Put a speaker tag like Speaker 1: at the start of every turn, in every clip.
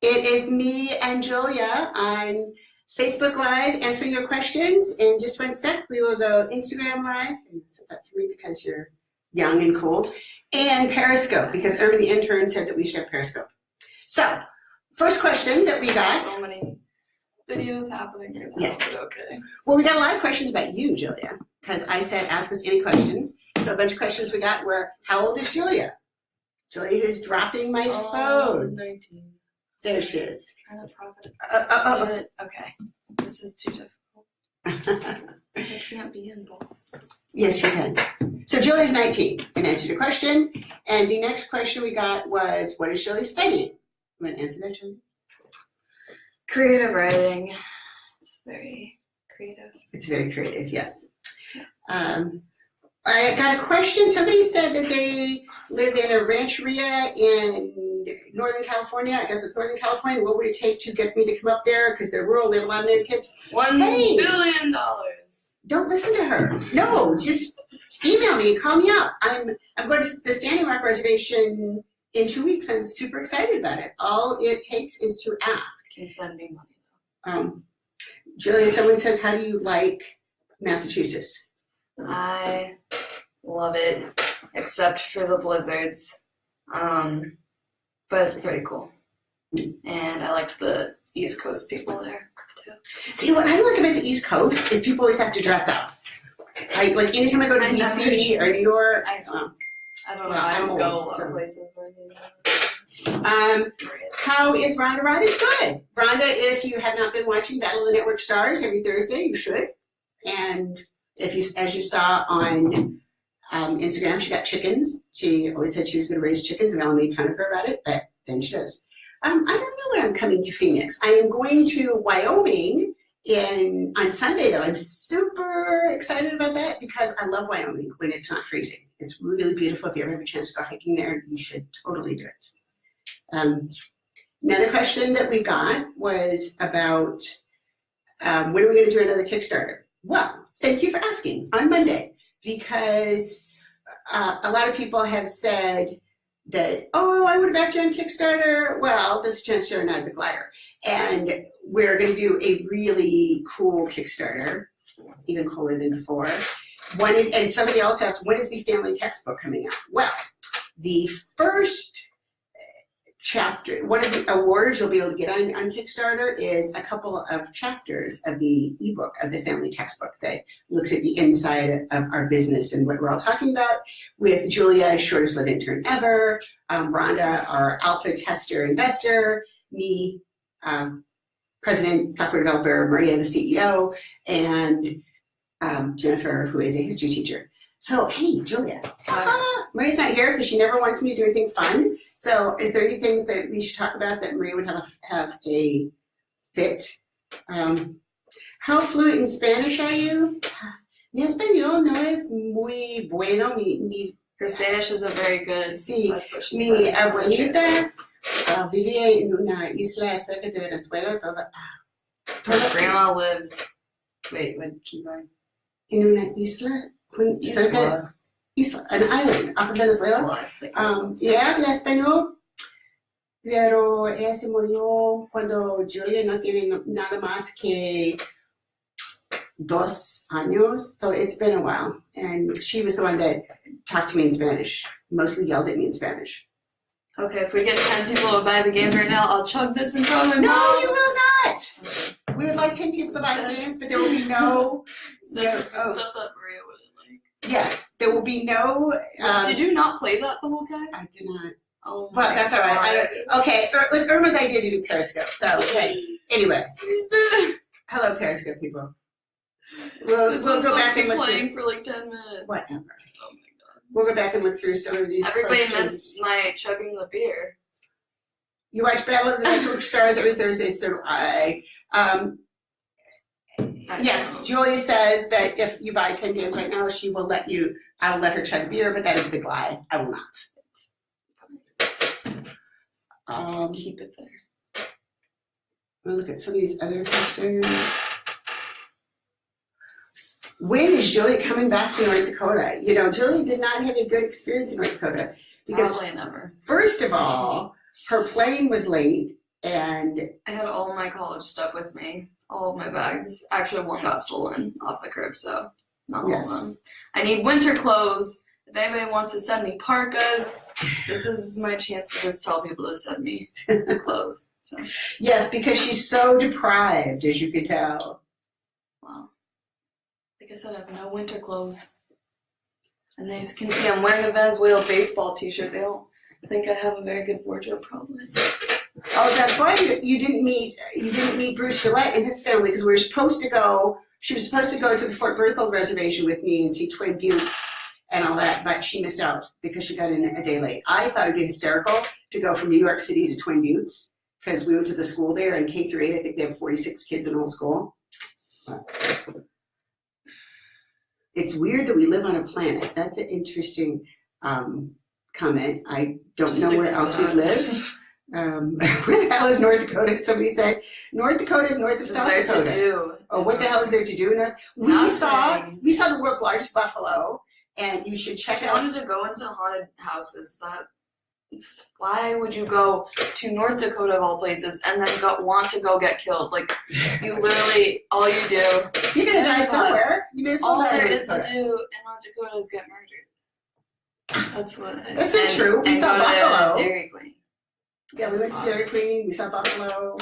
Speaker 1: It is me and Julia on Facebook Live answering your questions. In just 1 sec, we will go Instagram Live. And set that for me because you're young and cool. And Periscope, because Irma the intern said that we should have Periscope. So, first question that we got.
Speaker 2: So many videos happening right now.
Speaker 1: Yes.
Speaker 2: But okay.
Speaker 1: Well, we got a lot of questions about you, Julia, because I said ask us any questions. So a bunch of questions we got were, how old is Julia? Julia who's dropping my phone.
Speaker 2: 19.
Speaker 1: There she is.
Speaker 2: Trying to profit. Do it. Okay. This is too difficult. I can't be in both.
Speaker 1: Yes, you can. So Julia's 19, in answer to your question. And the next question we got was, what is Julia studying? You want to answer that, Julia?
Speaker 2: Creative writing. It's very creative.
Speaker 1: It's very creative, yes. I got a question. Somebody said that they live in a rancheria in Northern California. I guess it's Northern California. What would it take to get me to come up there? Because they're rural, they have a lot of native kids.
Speaker 2: $1 billion.
Speaker 1: Don't listen to her. No, just email me, call me up. I'm going to the Standing Rock Reservation in 2 weeks. I'm super excited about it. All it takes is to ask.
Speaker 2: Can send me money though.
Speaker 1: Julia, someone says, how do you like Massachusetts?
Speaker 2: I love it, except for the blizzards. But it's pretty cool. And I like the East Coast people there too.
Speaker 1: See, what I like about the East Coast is people always have to dress up. Like anytime I go to DC or New York.
Speaker 2: I don't know.
Speaker 1: Well,
Speaker 2: I
Speaker 1: I'm
Speaker 2: don't go
Speaker 1: old,
Speaker 2: a lot
Speaker 1: so.
Speaker 2: of places where you
Speaker 1: How is Rhonda? Rhonda's good. Rhonda, if you have not been watching Battle of the Network Stars every Thursday, you should. And if you, as you saw on Instagram, she got chickens. She always said she was going to raise chickens, and I all made fun of her about it, but then she does. I don't know when I'm coming to Phoenix. I am going to Wyoming on Sunday, though. I'm super excited about that because I love Wyoming when it's not freezing. It's really beautiful. If you ever have a chance to go hiking there, you should totally do it. Another question that we got was about when are we going to do another Kickstarter? Well, thank you for asking. On Monday, because a lot of people have said that, oh, I would have backed you on Kickstarter. Well, there's a chance you're not a big liar. And we're going to do a really cool Kickstarter, even cooler than before. And somebody else asked, when is the family textbook coming out? Well, the first chapter, one of the awards you'll be able to get on Kickstarter is a couple of chapters of the ebook of the family textbook that looks at the inside of our business and what we're all talking about, with Julia, shortest lived intern ever, Rhonda, our alpha tester investor, me, president, software developer, Maria, the CEO, and Jennifer, who is a history teacher. So, hey, Julia. Maria's not here because she never wants me to do anything fun. So, is there any things that we should talk about that Maria would have a fit? How fluent in Spanish are you? Mi español no es muy bueno.
Speaker 2: Her Spanish isn't very good.
Speaker 1: Sí,
Speaker 2: that's what she
Speaker 1: mi
Speaker 2: said.
Speaker 1: abuelita vivía en una isla cerca de Venezuela.
Speaker 2: My grandma lived. Wait, keep going.
Speaker 1: En una isla. Isla, an island off of Venezuela. Ella habla español, pero ella se murió cuando Julia no tiene nada más que 2 años, so it's been a while. And she was the one that talked to me in Spanish, mostly yelled at me in Spanish.
Speaker 2: Okay, if we get 10 people to buy the games right now, I'll chug this in front of my mom.
Speaker 1: No, you will not! We would like 10 people to buy the games, but there will be no...
Speaker 2: Stuff that Maria wouldn't like.
Speaker 1: Yes, there will be no...
Speaker 2: Did you not play that the whole time?
Speaker 1: I did not.
Speaker 2: Oh,
Speaker 1: well, that's all right. Okay, it was Irma's idea to do Periscope, so okay. Anyway. Hello, Periscope people. We'll go back and look
Speaker 2: playing for like 10 minutes.
Speaker 1: Whatever.
Speaker 2: Oh my god.
Speaker 1: We'll go back and look through some of these
Speaker 2: Everybody
Speaker 1: questions.
Speaker 2: missed my chugging the beer.
Speaker 1: You watch Battle of the Network Stars every Thursday, so do I. Yes, Julia says that if you buy 10 games right now, she will let you, I will let her chug beer, but that is a big lie. I will not.
Speaker 2: Just keep it there.
Speaker 1: We'll look at some of these other questions. When is Julia coming back to North Dakota? You know, Julia did not have a good experience in North Dakota because,
Speaker 2: probably never.
Speaker 1: First of all, her plane was late, And
Speaker 2: I had all my college stuff with me, all of my bags. Actually, one got stolen off the curb, so not all of them. I need winter clothes. If anybody wants to send me parkas, this is my chance to just tell people to send me clothes. So.
Speaker 1: Yes, because she's so deprived, as you can tell.
Speaker 2: Well, like I said, I have no winter clothes. And they can see I'm wearing a Venezuela baseball t-shirt. They don't think I have a very good wardrobe, probably.
Speaker 1: Oh, that's why you didn't meet Bruce Gillette and his family, because we were supposed to go. She was supposed to go to the Fort Berthold reservation with me and see Twin Buttes and all that, but she missed out because she got in a day late. I thought it'd be hysterical to go from New York City to Twin Buttes because we went to the school there, and K through 8, I think they have 46 kids in the whole school. It's weird that we live on a planet. That's an interesting comment. I don't know where else we live. Where the hell is North Dakota? Somebody said North Dakota is north of South Dakota.
Speaker 2: To do?
Speaker 1: Oh, what the hell is there to do? We saw the world's largest buffalo, and you should check out.
Speaker 2: I wanted to go into haunted houses. Why would you go to North Dakota of all places and then want to go get killed? Like, you literally, all you do.
Speaker 1: You're gonna die somewhere. You may as well
Speaker 2: all
Speaker 1: die
Speaker 2: there
Speaker 1: in
Speaker 2: is
Speaker 1: North
Speaker 2: to do in North Dakota is get murdered. That's what.
Speaker 1: That's very true. We saw buffalo.
Speaker 2: Dairy Queen.
Speaker 1: Yeah, we went to Dairy Queen. We saw buffalo.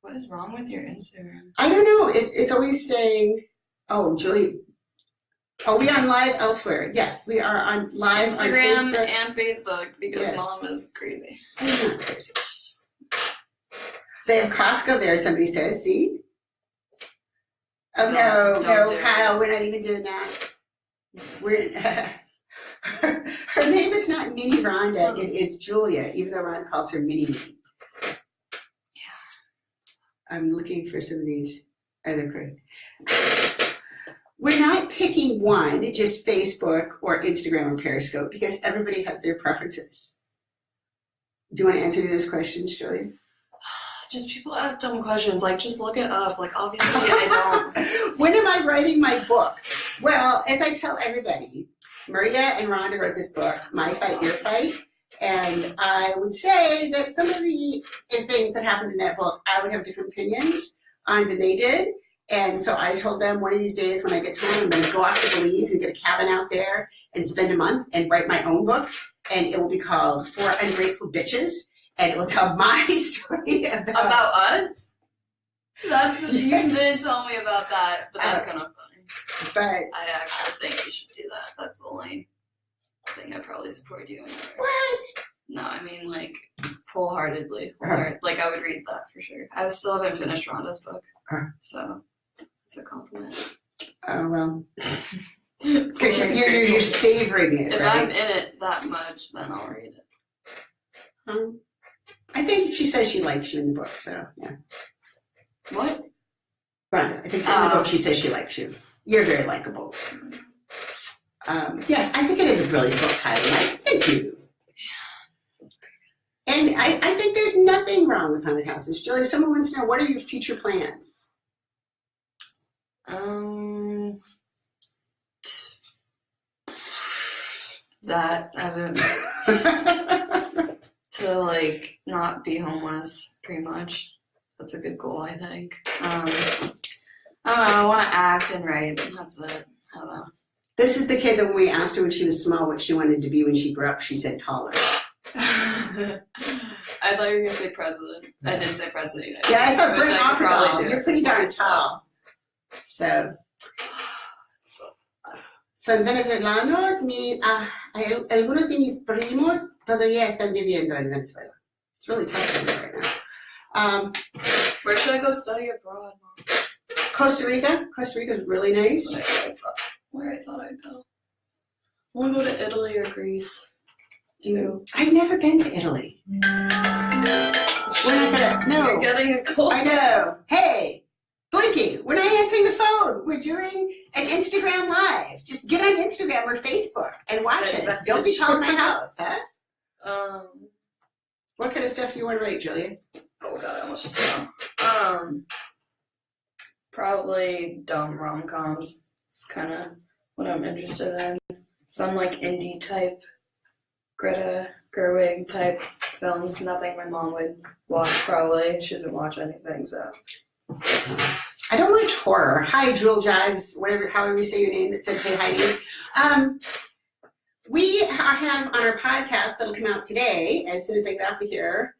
Speaker 2: What is wrong with your Instagram?
Speaker 1: I don't know. It's always saying, "Oh, Julie." Are we on live elsewhere? Yes, we are on live
Speaker 2: Instagram
Speaker 1: on Facebook.
Speaker 2: and Facebook because Mom is crazy.
Speaker 1: I'm not crazy. They have Costco there, somebody says. See? Oh, no, Kyle, we're not even doing that. Her name is not Mini Rhonda, it is Julia, even though Rhonda calls her Mini Me.
Speaker 2: Yeah.
Speaker 1: I'm looking for some of these other quick. We're not picking one, just Facebook or Instagram or Periscope, because everybody has their preferences. Do you want to answer those questions, Julia?
Speaker 2: Just people ask dumb questions, like just look it up. Like obviously I don't.
Speaker 1: When am I writing my book? Well, as I tell everybody, Maria and Rhonda wrote this book, My Fight, Your Fight. And I would say that some of the things that happened in that book, I would have different opinions on than they did. And so I told them one of these days when I get time, I'm going to go off to Belize and get a cabin out there and spend a month and write my own book. And it will be called Four Ungrateful Bitches. And it will tell my story
Speaker 2: about us. That's you did tell me about that, but that's kind of funny.
Speaker 1: But
Speaker 2: I actually think you should do that. That's the only thing I probably support you in.
Speaker 1: What?
Speaker 2: No, I mean like wholeheartedly. Like I would read that for sure. I still haven't finished Rhonda's book, so it's a compliment.
Speaker 1: Oh well, because you're savoring it.
Speaker 2: If
Speaker 1: right?
Speaker 2: I'm in it that much, then I'll read it.
Speaker 1: I think she says she likes you in the book, so yeah.
Speaker 2: What?
Speaker 1: Rhonda, I think in the book she says she likes you. You're very likable. Yes, I think it is a brilliant book title. Thank you. And I think there's nothing wrong with haunted houses. Julie, someone wants to know, what are your future plans?
Speaker 2: That I don't know. To like not be homeless, pretty much. That's a good goal, I think. I don't know. I want to act and write. That's it. I don't know.
Speaker 1: This is the kid that when we asked her when she was small what she wanted to be when she grew up, she said taller.
Speaker 2: I thought you were gonna say president. I did say president.
Speaker 1: Yeah, I saw Britain Offerdahl. You're pretty darn tall. So son venezolanos, algunos de mis primos todavía están viviendo en Venezuela. It's really tough right now.
Speaker 2: Where should I go study abroad, Mom?
Speaker 1: Costa Rica. Costa Rica is really nice.
Speaker 2: That's where I thought I'd go. I want to go to Italy or Greece.
Speaker 1: I've never been to Italy. We're not gonna. No.
Speaker 2: You're getting a cold.
Speaker 1: I know. Hey, Blinky, we're not answering the phone. We're doing an Instagram live. Just get on Instagram or Facebook and watch us. Don't be calling my house, huh? What kind of stuff do you want to write, Julia?
Speaker 2: Oh God, I almost just know. Probably dumb rom-coms. It's kind of what I'm interested in. Some like indie type, Greta Gerwig type films. Nothing my mom would watch, probably. She doesn't watch anything, so.
Speaker 1: I don't watch horror. Hi, Jewel Jives, whatever, however you say your name that said say hi to you. We have on our podcast that'll come out today, as soon as I get off of here,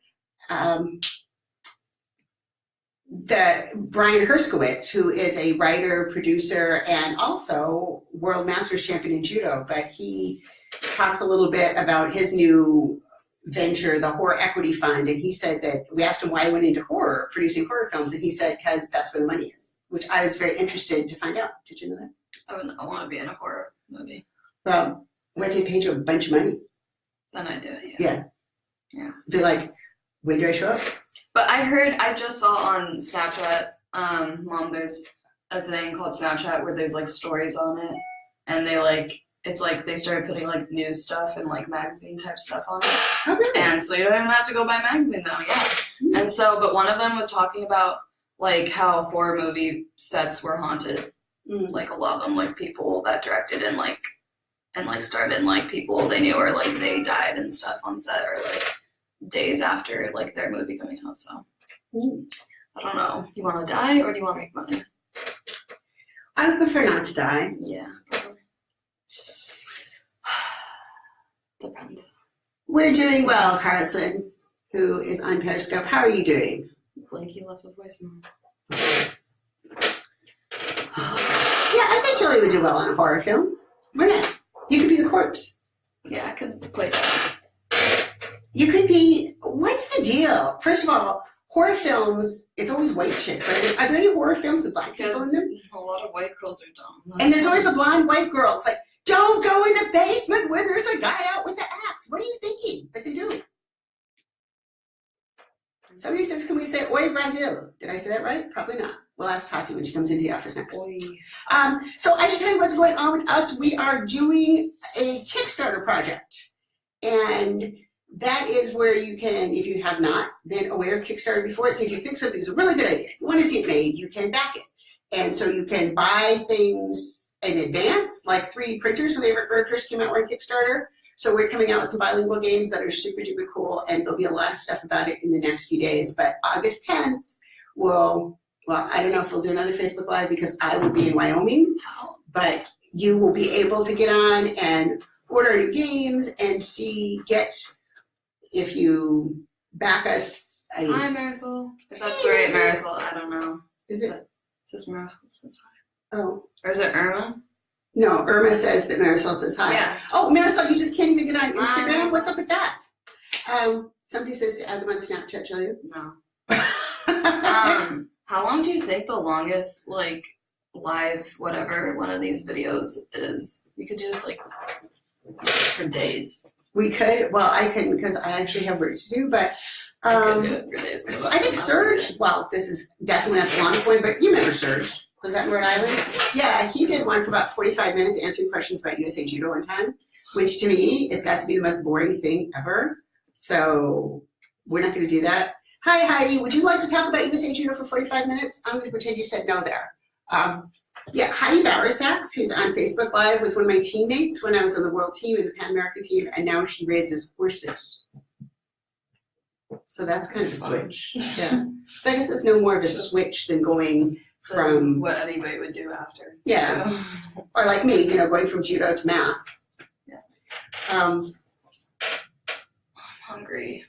Speaker 1: the Brian Herskowitz, who is a writer, producer, and also world masters champion in judo, but he talks a little bit about his new venture, the Horror Equity Fund, and he said that we asked him why he went into horror, producing horror films, and he said because that's where the money is, which I was very interested to find out. Did you know that?
Speaker 2: I want to be in a horror movie.
Speaker 1: Well, what if they paid you a bunch of money?
Speaker 2: Then I do,
Speaker 1: Yeah.
Speaker 2: Yeah.
Speaker 1: Be like, when do I show up?
Speaker 2: But I just saw on Snapchat, Mom, there's a thing called Snapchat where there's like stories on it, and it's like they started putting like news stuff and like magazine type stuff on it.
Speaker 1: Oh, really?
Speaker 2: And so you don't even have to go buy a magazine now, yeah.
Speaker 1: Mm.
Speaker 2: And so, but one of them was talking about like how horror movie sets were haunted. Like a lot of them, like people that directed and starred in, like people they knew or like they died and stuff on set or like days after like their movie coming out. So I don't know. You want to die or do you want to make money?
Speaker 1: I would prefer not to die.
Speaker 2: Yeah, probably. Depends.
Speaker 1: We're doing well, Carson, who is on Periscope. How are you doing?
Speaker 2: Blanky left a voicemail.
Speaker 1: Yeah, I think Julie would do well in a horror film. Why not? You could be the corpse.
Speaker 2: Yeah, I could play that.
Speaker 1: You could be, what's the deal? First of all, horror films, it's always white chicks, right? Are there any horror films with black people in them?
Speaker 2: A lot of white girls are dumb.
Speaker 1: And there's always the blonde white girl. It's like, don't go in the basement where there's a guy out with the axe. What are you thinking? But they do. Somebody says, can we say Oi Brazil? Did I say that right? Probably not. We'll ask Tati when she comes into the office next.
Speaker 2: Oy.
Speaker 1: So I should tell you what's going on with us. We are doing a Kickstarter project. And that is where you can, if you have not been aware of Kickstarter before, so if you think something's a really good idea, you want to see it made, you can back it. And so you can buy things in advance, like 3D printers when they first came out were on Kickstarter. So we're coming out with some bilingual games that are super duper cool, and there'll be a lot of stuff about it in the next few days. But August 10th, well, I don't know if we'll do another Facebook Live because I will be in Wyoming, but you will be able to get on and order your games and if you back us.
Speaker 2: Hi, Marisol. If that's right, Marisol, I don't know.
Speaker 1: Is it?
Speaker 2: Says Marisol says hi.
Speaker 1: Oh.
Speaker 2: Or is it Irma?
Speaker 1: No, Irma says that Marisol says hi.
Speaker 2: Yeah.
Speaker 1: Oh, Marisol, you just can't even get on Instagram?
Speaker 2: Hi,
Speaker 1: what's up with that? Somebody says to add them on Snapchat, Julia.
Speaker 2: No. How long do you think the longest, like, live, whatever, one of these videos is? We could do this, like, for days.
Speaker 1: We could. Well, I couldn't because I actually have work to do, but
Speaker 2: I could do it for days.
Speaker 1: I think Serge, well, this is definitely not the longest one, but you remember Serge. Was that in Rhode Island? Yeah, he did one for about 45 minutes answering questions about USA Judo one time, which to me has got to be the most boring thing ever. So we're not going to do that. Hi, Heidi. Would you like to talk about USA Judo for 45 minutes? I'm going to pretend you said no there. Yeah, Heidi Bauersax, who's on Facebook Live, was one of my teammates when I was on the world team and the Pan American team, and now she raises horses. So that's kind of a switch. Yeah. So I guess it's no more of a switch than going from
Speaker 2: what anybody would do after.
Speaker 1: Yeah. Or like me, going from judo to math.
Speaker 2: Yeah.
Speaker 1: I'm
Speaker 2: hungry.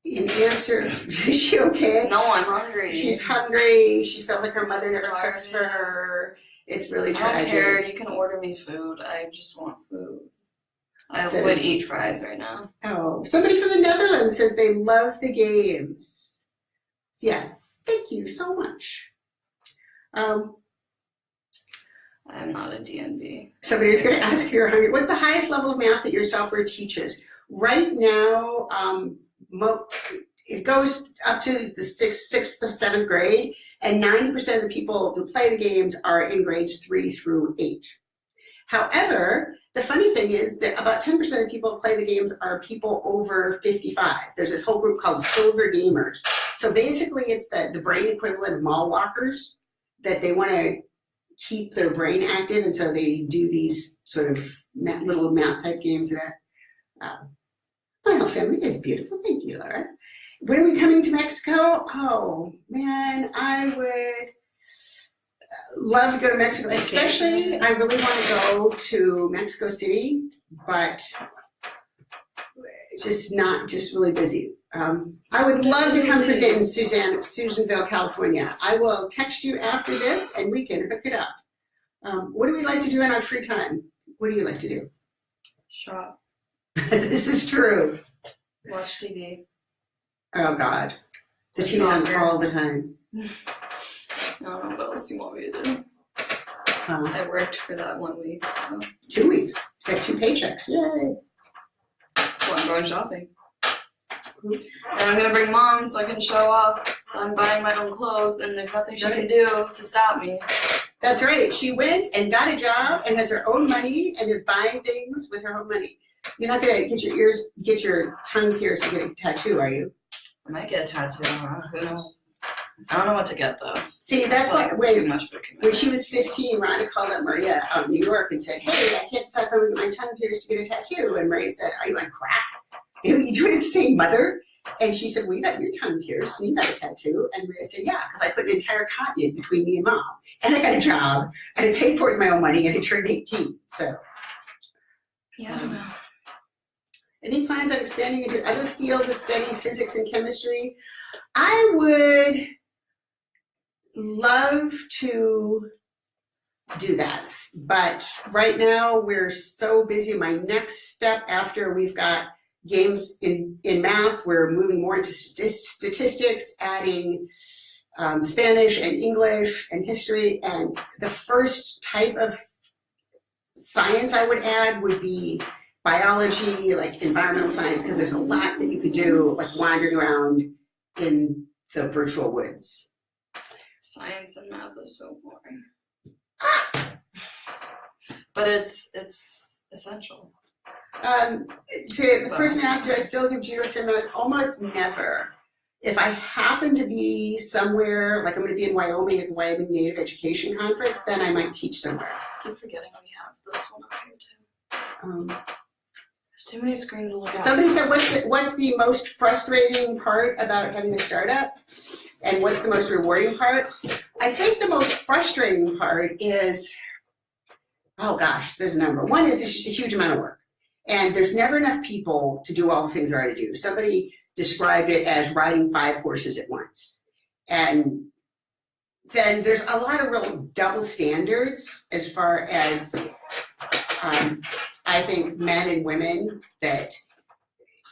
Speaker 1: In answer, is she okay?
Speaker 2: No, I'm hungry.
Speaker 1: She's hungry. She felt like her mother never cooks for her. It's really tragic.
Speaker 2: I don't care. You can order me food. I just want food. I would eat fries right now.
Speaker 1: Oh, somebody from the Netherlands says they love the games. Yes, thank you so much.
Speaker 2: I'm not a DNB.
Speaker 1: Somebody's going to ask if you're hungry. What's the highest level of math that your software teaches? Right now, it goes up to the sixth to seventh grade, and 90% of the people who play the games are in grades 3 through 8. However, the funny thing is that about 10% of the people who play the games are people over 55. There's this whole group called silver gamers. So basically it's the brain equivalent of mall walkers, that they want to keep their brain active, and so they do these sort of little math type games. My whole family is beautiful. Thank you, Laura. When are we coming to Mexico? Oh, man, I would love to go to Mexico. Especially, I really want to go to Mexico City, but just really busy. I would love to come present in Susanville, California. I will text you after this and we can hook it up. What do we like to do in our free time? What do you like to do?
Speaker 2: Shop.
Speaker 1: This is true.
Speaker 2: Watch TV.
Speaker 1: Oh God. The TV's on all the time.
Speaker 2: I don't know what else you want me to do. I worked for that 1 week, so.
Speaker 1: 2 weeks. Got 2 paychecks. Yay.
Speaker 2: So I'm going shopping. And I'm gonna bring mom so I can show off that I'm buying my own clothes and there's nothing she can do to stop me.
Speaker 1: That's right. She went and got a job and has her own money and is buying things with her own money. You're not gonna get your tongue pierced to get a tattoo, are you?
Speaker 2: I might get a tattoo. Who knows? I don't know what to get though.
Speaker 1: See, that's why
Speaker 2: too much of a commitment.
Speaker 1: when she was 15, Rhonda called up Maria out in New York and said, "Hey, I can't decide if I'm gonna get my tongue pierced to get a tattoo." And Maria said, "Are you on crack? You doing the same mother?" And she said, "Well, you got your tongue pierced and you got a tattoo." And Maria said, "Yeah, because I put an entire continent between me and mom. And I got a job and I paid for it with my own money and I turned 18. So
Speaker 2: Yeah, I don't know.
Speaker 1: Any plans on expanding into other fields of study, physics and chemistry? I would love to do that, but right now we're so busy. My next step after we've got games in math, we're moving more into statistics, adding Spanish and English and history, and the first type of science I would add would be biology, like environmental science, because there's a lot that you could do, like wandering around in the virtual woods.
Speaker 2: Science and math is so boring. But it's essential.
Speaker 1: To the person who asked, do I still give judo seminars? Almost never. If I happen to be somewhere, like I'm going to be in Wyoming at the Wyoming Native Education Conference, then I might teach somewhere.
Speaker 2: I keep forgetting we have this one up here too. There's too many screens to look at.
Speaker 1: Somebody said, what's the most frustrating part about having a startup? And what's the most rewarding part? I think the most frustrating part is, oh gosh, there's a number. One is it's just a huge amount of work. And there's never enough people to do all the things there are to do. Somebody described it as riding 5 horses at once. And then there's a lot of real double standards as far as, I think, men and women, that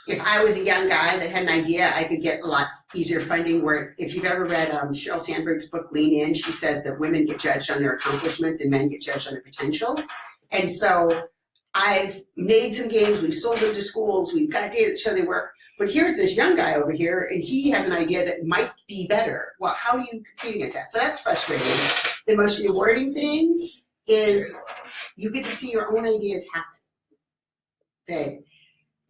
Speaker 1: if I was a young guy that had an idea, I could get a lot easier funding. Where if you've ever read Sheryl Sandberg's book, Lean In, she says that women get judged on their accomplishments and men get judged on their potential. And so I've made some games, we've sold them to schools, we've got data that show they work, but here's this young guy over here and he has an idea that might be better. Well, how do you compete against that? So that's frustrating. The most rewarding thing is you get to see your own ideas happen. That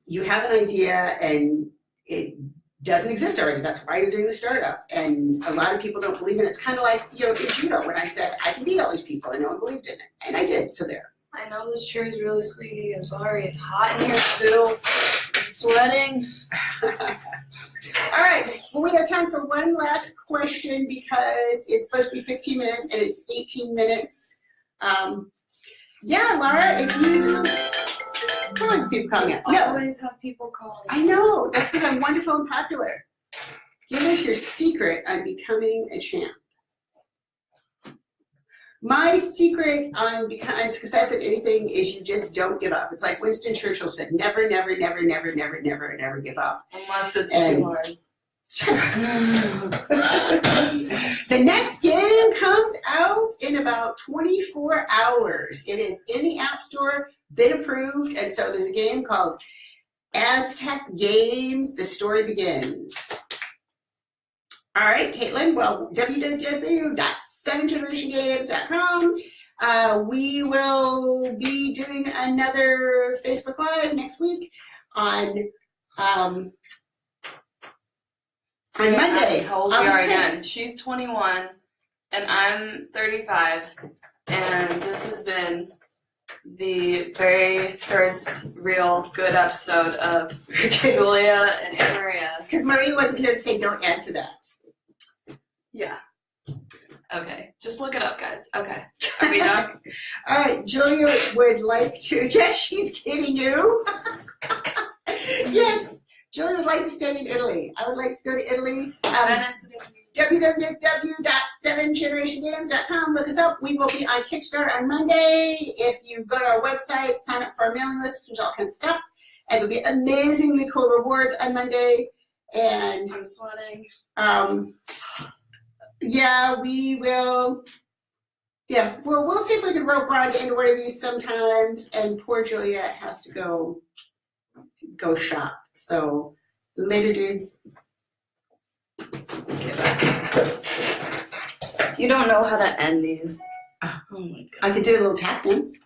Speaker 1: you have an idea and it doesn't exist already. That's why you're doing the startup. And a lot of people don't believe in it. It's kind of like, in judo, when I said, I can beat all these people, and no one believed in it. And I did, so there.
Speaker 2: I know this chair is really squeaky. I'm sorry. It's hot in here too. I'm sweating.
Speaker 1: All right. Well, we have time for one last question because it's supposed to be 15 minutes and it's 18 minutes. Yeah, Laura, if you... Come on, people calling up.
Speaker 2: I always have people calling.
Speaker 1: I know. That's because I'm wonderful and popular. Give us your secret on becoming a champ. My secret on success at anything is you just don't give up. It's like Winston Churchill said, never, never, never, never, never, never, never give up.
Speaker 2: Unless it's too hard.
Speaker 1: The next game comes out in about 24 hours. It is in the App Store, been approved, and so there's a game called Aztec Games, The Story Begins. All right, Caitlin, well, www.7generationgames.com. We will be doing another Facebook Live next week on Monday.
Speaker 2: How old we are again. She's 21 and I'm 35, and this has been the very first real good episode of Julia and AnnMaria.
Speaker 1: Because Marie wasn't here to say don't answer that.
Speaker 2: Yeah. Okay. Just look it up, guys. Okay. Are we done?
Speaker 1: All right, Julia would like to, yes, she's kidding you. Yes, Julia would like to study in Italy. I would like to go to Italy.
Speaker 2: Venice.
Speaker 1: www.7generationgames.com. Look us up. We will be on Kickstarter on Monday. If you go to our website, sign up for our mailing list, which is all kinds of stuff. And there'll be amazingly cool rewards on Monday. And
Speaker 2: I'm sweating.
Speaker 1: yeah, we will. Yeah, we'll see if we can rope Rhonda into one of these sometimes. And poor Julia has to go shop. So later, dudes.
Speaker 2: Okay, bye. You don't know how to end these. Oh my god.
Speaker 1: I could do a little tap dance.